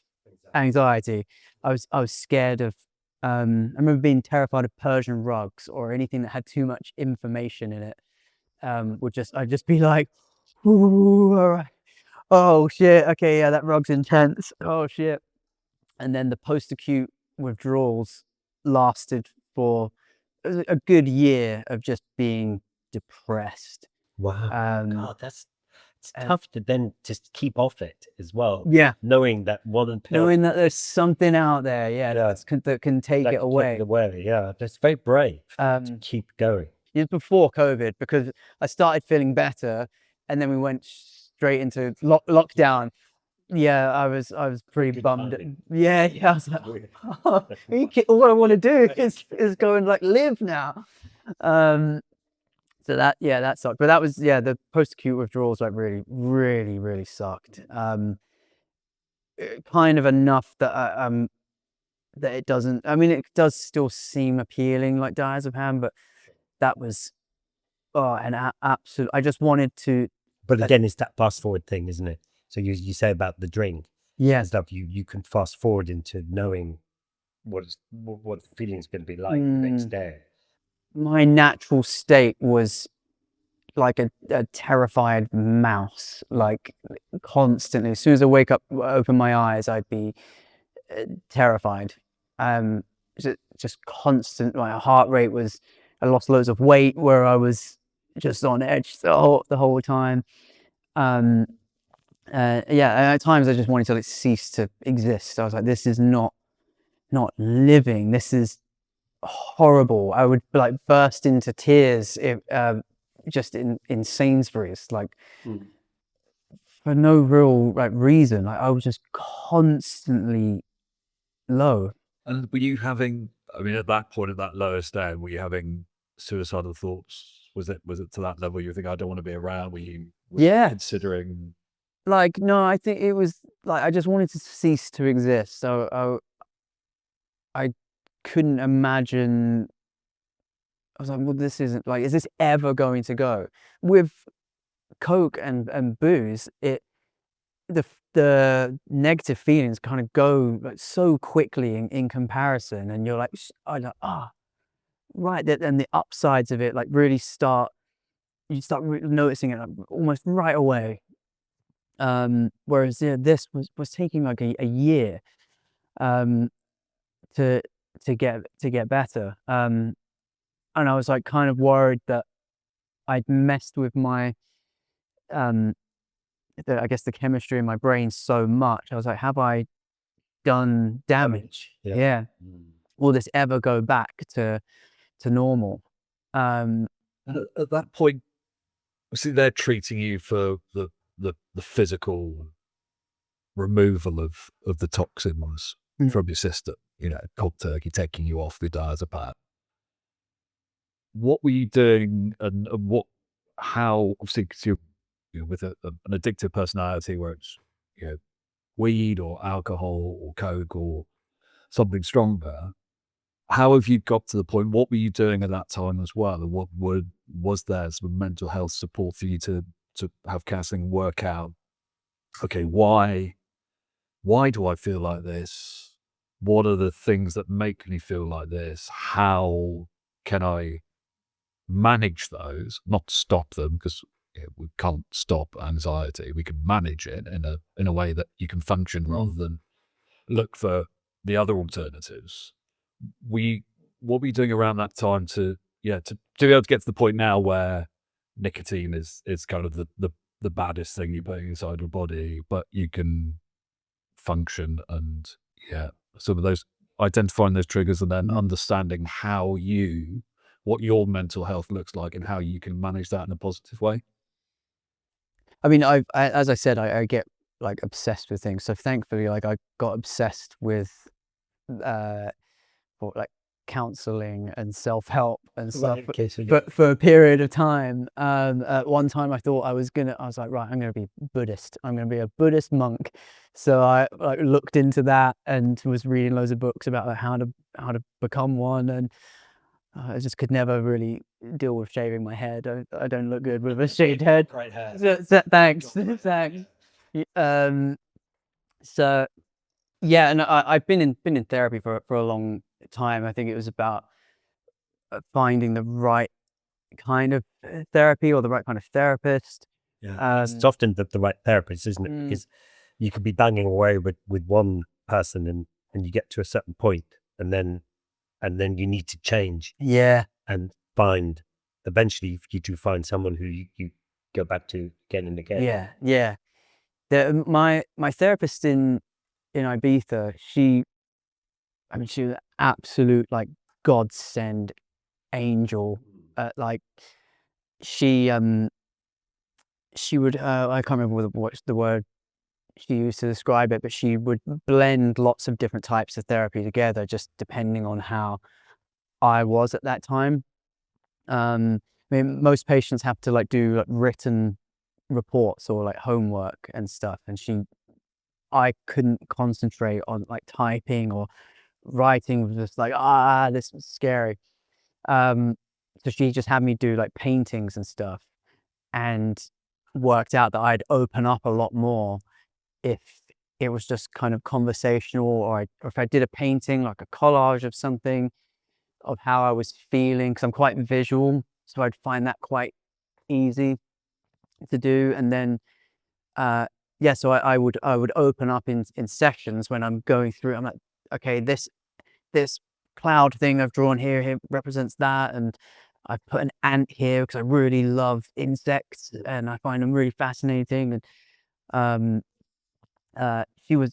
anxiety. I was scared of, I remember being terrified of Persian rugs or anything that had too much information in it. I'd just be like, ooh, all right. Oh shit, okay, yeah, that rug's intense. Oh shit. And then the post-acute withdrawals lasted for a good year of just being depressed. Wow. God, it's tough to then just keep off it as well. Yeah. Knowing that one pill. Knowing that there's something out there, that can take it away. Yeah, that's very brave to keep going. It was before COVID, because I started feeling better, and then we went straight into lockdown. Yeah, I was pretty Good bummed. timing. Yeah, I was like, all I want to do is go and like live now. So that sucked. But that was, the post-acute withdrawals like really, really, really sucked. Kind of enough that that it doesn't. I mean, it does still seem appealing, like diazepam, but that was an absolute. I just wanted to. But again, it's that fast forward thing, isn't it? So you say about the drink, Yeah. and stuff. You can fast forward into knowing what the feeling's going to be like the next day. My natural state was like a terrified mouse, like constantly. As soon as I open my eyes, I'd be terrified. Just constant. My heart rate was. I lost loads of weight where I was just on edge the whole time. Yeah, and at times I just wanted to like cease to exist. I was like, this is not living. This is horrible. I would like burst into tears if just in Sainsbury's, like for no real like reason. Like I was just constantly low. And were you having? I mean, at that point, at that lowest down, were you having suicidal thoughts? Was it to that level? You think I don't want to be around? Were you considering? Like no, I think it was like I just wanted to cease to exist. So I couldn't imagine. I was like, well, this isn't like, is this ever going to go? With Coke and booze, the negative feelings kind of go like so quickly in comparison, and you're like, right. And the upsides of it like really start. You start noticing it like, almost right away. Whereas this was taking like a year to get better. And I was like kind of worried that I'd messed with my I guess the chemistry in my brain so much. I was like, have I done damage? Yeah. Will this ever go back to normal? And at that point, see, they're treating you for the physical removal of the toxins from your system. Cold turkey, taking you off the diazepam. What were you doing, and how? Obviously, because you're with an addictive personality, where it's weed or alcohol or coke or something stronger. How have you got to the point? What were you doing at that time as well? And what was there some mental health support for you to have counselling, work out? Okay, why do I feel like this? What are the things that make me feel like this? How can I manage those? Not stop them, because we can't stop anxiety. We can manage it in a way that you can function rather than look for the other alternatives. What were you doing around that time to be able to get to the point now where nicotine is kind of the baddest thing you put inside your body, but you can function, and some of those, identifying those triggers and then understanding what your mental health looks like and how you can manage that in a positive way? I mean, as I said, I get like obsessed with things. So thankfully, like I got obsessed with like counseling and self-help and stuff for a period of time. At one time I thought I was like, right, I'm gonna be Buddhist. I'm gonna be a Buddhist monk. So I like looked into that and was reading loads of books about like, how to become one, and I just could never really deal with shaving my head. I don't look good with a shaved head. Great hair. Thanks. So yeah, and I've been in therapy for a long time. I think it was about finding the right kind of therapy or the right kind of therapist. It's often the right therapist, isn't it? Because you could be banging away with one person and you get to a certain point, and then you need to change. And find, eventually you do find someone who you go back to again and again. Yeah. My therapist in Ibiza, she was an absolute like godsend angel. Like she would I can't remember what the word she used to describe it, but she would blend lots of different types of therapy together, just depending on how I was at that time. I mean, most patients have to like do like written reports or like homework and stuff, and I couldn't concentrate on like typing or writing. Was just like, this was scary. So she just had me do like paintings and stuff, and worked out that I'd open up a lot more if it was just kind of conversational, or if I did a painting, like a collage of something, of how I was feeling, because I'm quite visual, so I'd find that quite easy to do. And then so I would open up in sessions when I'm going through. I'm like, okay, this cloud thing I've drawn here represents that, and I've put an ant here because I really love insects and I find them really fascinating. And she was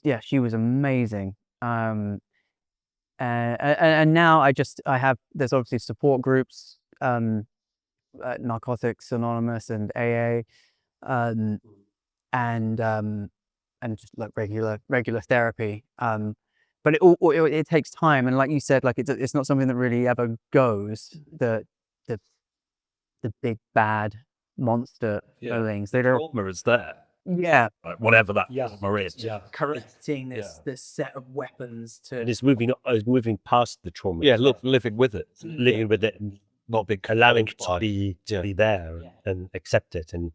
amazing. And now there's obviously support groups, Narcotics Anonymous and AA, and just like regular therapy. But it takes time, and like you said, like it's not something that really ever goes. The big bad monster feelings. They don't. Trauma is there. Yeah, Like, whatever that Yeah. trauma is. Yeah. Seeing this set of weapons to. And it's moving past the trauma. Yeah, living with it. Living with it and Not being allowing it controlled to be there and accept it and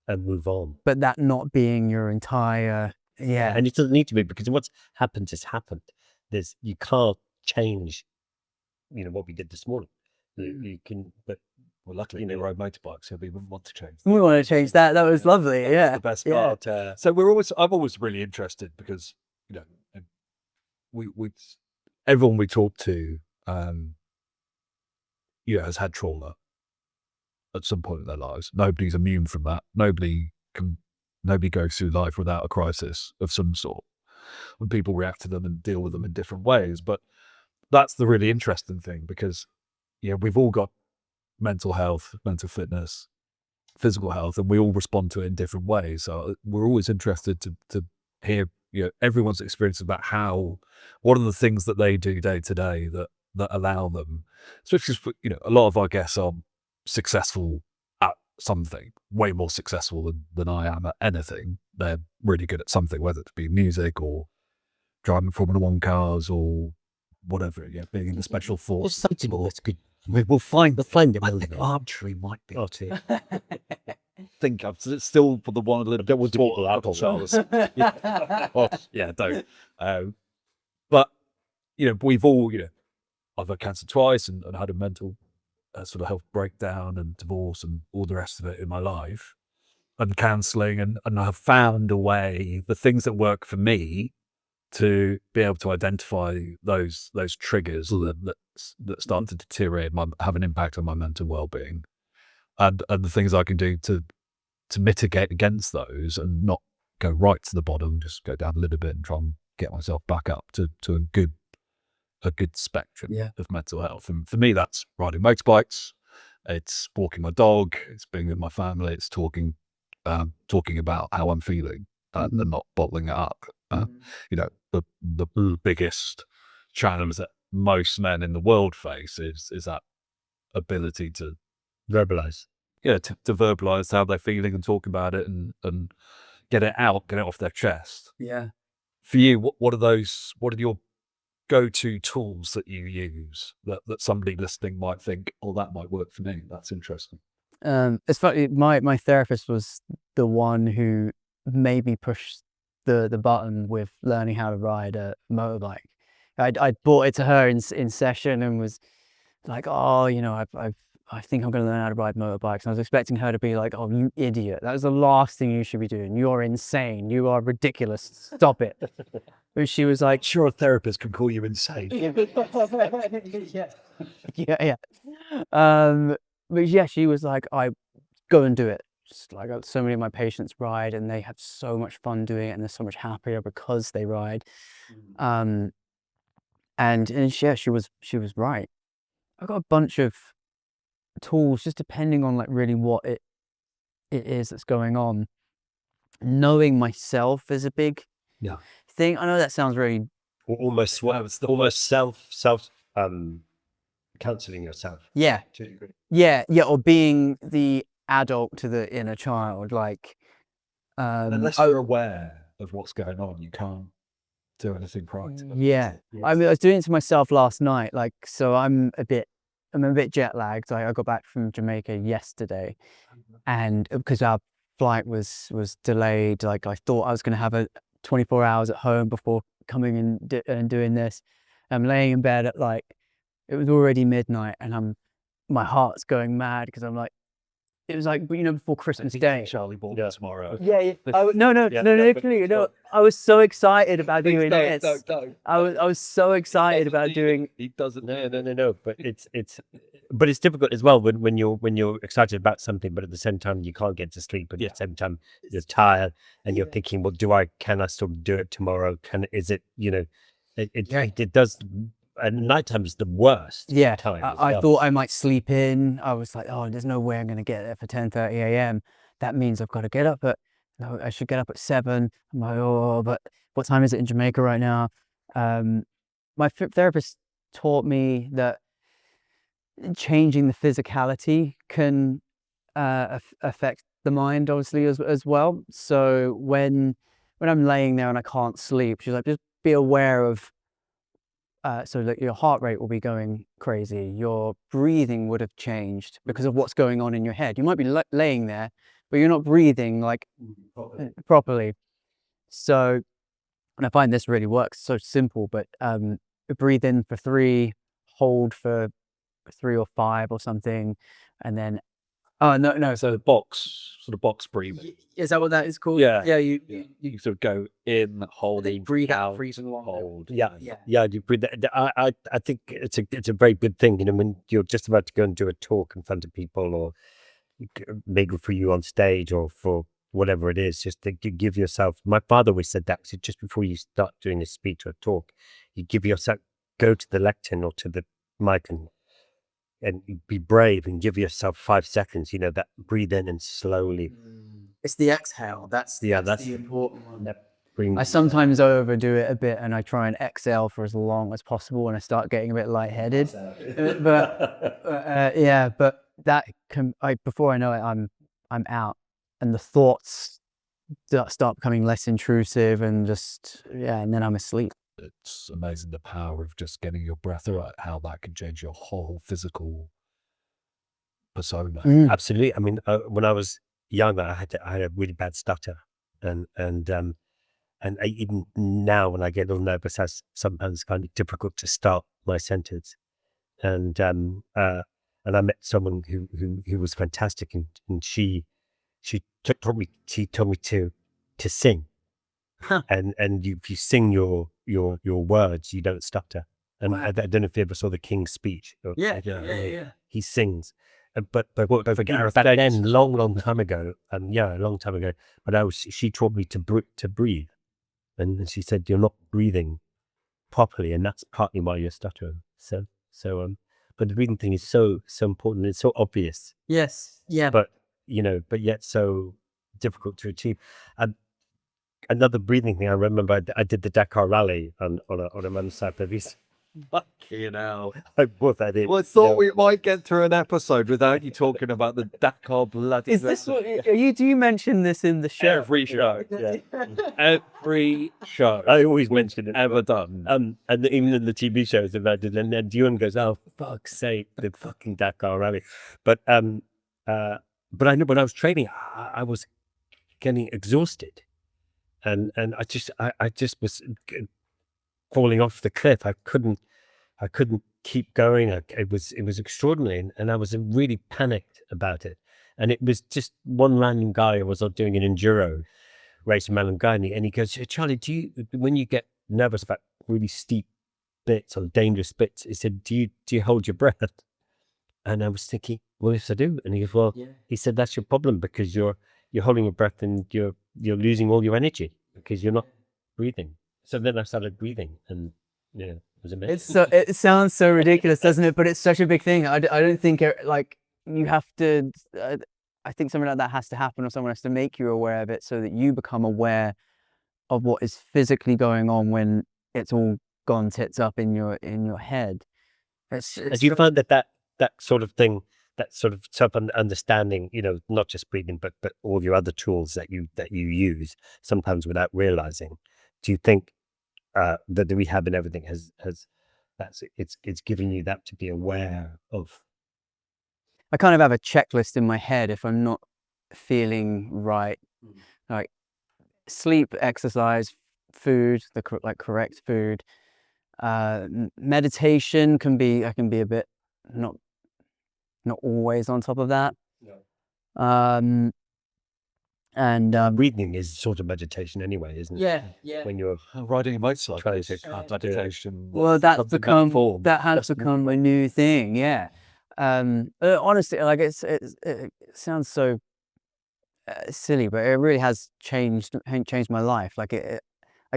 move on. But that not being your entire. Yeah. And it doesn't need to be, because what's happened has happened. You can't change, what we did this morning. You can, but Well, luckily they rode motorbikes, so we wouldn't want to change. We want to change that. That was lovely. Yeah. The best Yeah. part. So I'm always really interested because, we everyone we talk to, has had trauma at some point in their lives. Nobody's immune from that. Nobody goes through life without a crisis of some sort. When people react to them and deal with them in different ways. But that's the really interesting thing, because, we've all got mental health, mental fitness, physical health, and we all respond to it in different ways. So we're always interested to hear, everyone's experience about what are the things that they do day to day that allow them, especially for, a lot of our guests are successful at something, way more successful than I am at anything. They're really good at something, whether it be music or driving Formula 1 cars or whatever, being in the special force. something that's good. We'll find it. I think archery might be. Oh, dear. Think it's still for the one a little bit want to more be the apple. don't. But we've all I've had cancer twice and had a mental sort of health breakdown and divorce and all the rest of it in my life, and counselling, and I've found a way, the things that work for me, to be able to identify those triggers that start to deteriorate, have an impact on my mental well-being, and the things I can do to mitigate against those and not go right to the bottom, just go down a little bit and try and get myself back up to a good spectrum of mental health. And for me, that's riding motorbikes, it's walking my dog, it's being with my family, it's talking about how I'm feeling and not bottling it up. The biggest challenge that most men in the world face is that ability to Verbalize. to verbalize how they're feeling and talk about it and get it off their chest. Yeah. For you, what are your go-to tools that you use that somebody listening might think, oh, that might work for me? That's interesting. It's funny. My therapist was the one who made me push the button with learning how to ride a motorbike. I brought it to her in session and was like, oh, I think I'm going to learn how to ride motorbikes. And I was expecting her to be like, oh, you idiot. That is the last thing you should be doing. You're insane. You are ridiculous. Stop it. But she was like, Sure, a therapist can call you insane. yeah. But yeah, she was like, I go and do it. Just like so many of my patients ride and they have so much fun doing it and they're so much happier because they ride. And yeah, she was right. I got a bunch of tools, just depending on like really what it is that's going on. Knowing myself is a big thing. I know that sounds very almost self counseling yourself. Yeah. To a degree. Yeah, or being the adult to the inner child, like unless you're aware of what's going on, you can't do anything proactive. Yeah. Yes. I mean, I was doing it to myself last night, like, so I'm a bit jet lagged. I got back from Jamaica yesterday, and because our flight was delayed, like I thought I was going to have 24 hours at home before coming and doing this. I'm laying in bed at like, it was already midnight, and my heart's going mad because I'm like, it was like, before Christmas Day. Charlie bought tomorrow. Yeah. No, literally, I was so excited about doing this. I was so excited about doing. He doesn't. No. But it's difficult as well when you're excited about something, but at the same time you can't get to sleep. At the same time you're tired, and you're thinking, well, can I still do it tomorrow? It does. And nighttime is the worst. Yeah, time. I thought I might sleep in. I was like, oh, there's no way I'm going to get there for 10:30 a.m. That means I've got to get up I should get up at 7. I'm like, oh, but what time is it in Jamaica right now? My therapist taught me that changing the physicality can affect the mind, obviously, as well. So when I'm laying there and I can't sleep, she's like, just be aware of. So that your heart rate will be going crazy, your breathing would have changed because of what's going on in your head. You might be laying there, but you're not breathing like properly. So, and I find this really works. So simple, but breathe in for 3, hold for 3 or 5 or something, and then no. So the box breathing. Is that what that is called? Yeah. Yeah. You sort of go in, hold in, breathe out, freeze and hold. Yeah. You breathe. I think it's a very good thing. When you're just about to go and do a talk in front of people, or maybe for you on stage, or for whatever it is, just to give yourself. My father always said that. So just before you start doing a speech or a talk, you give yourself, go to the lectern or to the mic and be brave and give yourself 5 seconds. That breathe in and slowly. It's the exhale. That's the important one. I I sometimes overdo it a bit, and I try and exhale for as long as possible, and I start getting a bit lightheaded. But that can. Before I know it, I'm out, and the thoughts start becoming less intrusive, and and then I'm asleep. It's amazing the power of just getting your breath right, how that can change your whole physical persona. Absolutely. I mean, when I was younger, I had a really bad stutter, and even now, when I get a little nervous, I sometimes find it difficult to start my sentence. And I met someone who was fantastic, and she told me to sing. Huh. And if you sing your words, you don't stutter. And Wow. I don't know if you ever saw the King's Speech. Yeah. He sings. But back then, long time ago, a long time ago. But she taught me to breathe, and she said you're not breathing properly, and that's partly why you're stuttering. But the breathing thing is so important. It's so obvious. Yes. Yeah. But yet so difficult to achieve. And another breathing thing I remember, I did the Dakar Rally on a motorcycle. Fucking hell. I brought that in. Well, I thought we might get through an episode without you talking about the Dakar bloody. Is this what do you mention this in the show? Every show. Yeah. Every show. I always mention it. Ever done. And even in the TV shows that I did, and then Ewan goes, "Oh, for fuck's sake, the fucking Dakar Rally." But I know when I was training, I was getting exhausted, and I just was falling off the cliff. I couldn't keep going. It was extraordinary, and I was really panicked about it. And it was just one random guy who was doing an enduro race in Malangani, and he goes, "Charlie, when you get nervous about really steep bits or dangerous bits," he said, do you hold your breath?" And I was thinking, well, yes, I do. And he goes, well, he said, that's your problem, because you're holding your breath and you're losing all your energy because you're not breathing. So then I started breathing, and it was amazing. It sounds so ridiculous, doesn't it? But it's such a big thing. I don't think you have to. I think something like that has to happen, or someone has to make you aware of it, so that you become aware of what is physically going on when it's all gone tits up in your head. As you find that sort of thing, that sort of self-understanding, not just breathing, but all your other tools that you use, sometimes without realizing. Do you think that the rehab and everything it's giving you that to be aware of? I kind of have a checklist in my head if I'm not feeling right, like sleep, exercise, food, like correct food. Meditation I can be a bit not always on top of that. Breathing is sort of meditation anyway, isn't it? Yeah. When you're Riding a motorcycle trying is to meditation. Well, that's something become that has become a new thing. Yeah. Honestly, like it sounds so silly, but it really has changed my life. Like I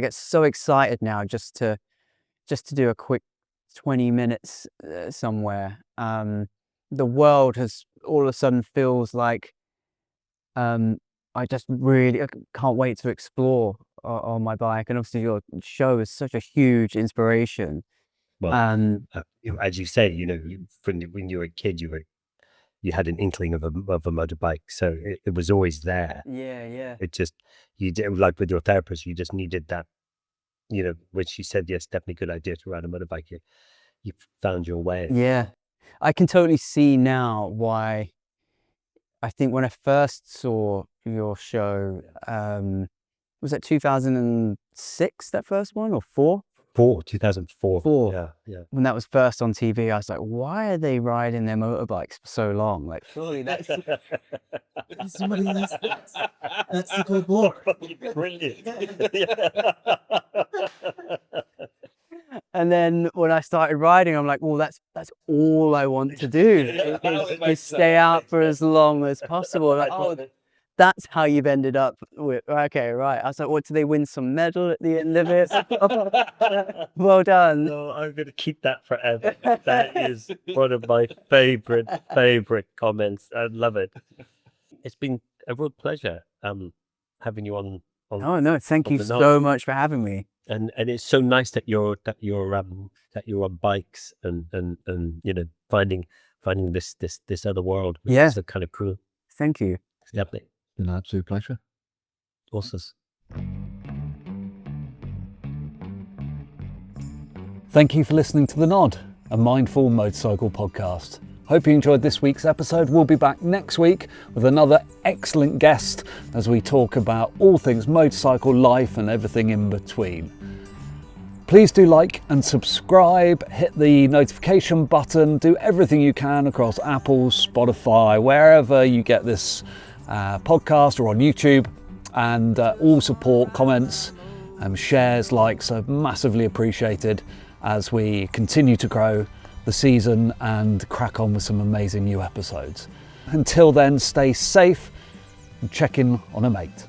get so excited now just to do a quick 20 minutes somewhere. The world has all of a sudden feels like I just really can't wait to explore on my bike. And obviously your show is such a huge inspiration. well, as you say, when you were a kid, you had an inkling of a motorbike, so it was always there. Yeah. It just, you did, like with your therapist, you just needed that. When she said yes, definitely good idea to ride a motorbike, you found your way. Yeah. I can totally see now why. I think when I first saw your show, was that 2006, that first one, or 2004. 4? Yeah. When that was first on TV, I was like, why are they riding their motorbikes for so long? Like, surely that's the good book. Brilliant. And then when I started riding, I'm like, well, that's all I want to do is stay out for as long as possible. Like, oh, that's how you've ended up with. Okay, right. I was like, what? Do they win some medal at the end of it? Well done. No, I'm going to keep that forever. That is one of my favorite comments. I love it. It's been a real pleasure having you on. Oh no, thank you the so much for having me. And it's so nice that you're on bikes and finding this other world. Yeah. It's so kind of cool. Thank you. It's lovely. An absolute pleasure. Awesome. Thank you for listening to The Nod, a mindful motorcycle podcast. Hope you enjoyed this week's episode. We'll be back next week with another excellent guest as we talk about all things motorcycle life and everything in between. Please do like and subscribe, hit the notification button, do everything you can across Apple, Spotify, wherever you get this podcast, or on YouTube, and all support, comments, shares, likes are massively appreciated as we continue to grow the season and crack on with some amazing new episodes. Until then, stay safe and check in on a mate.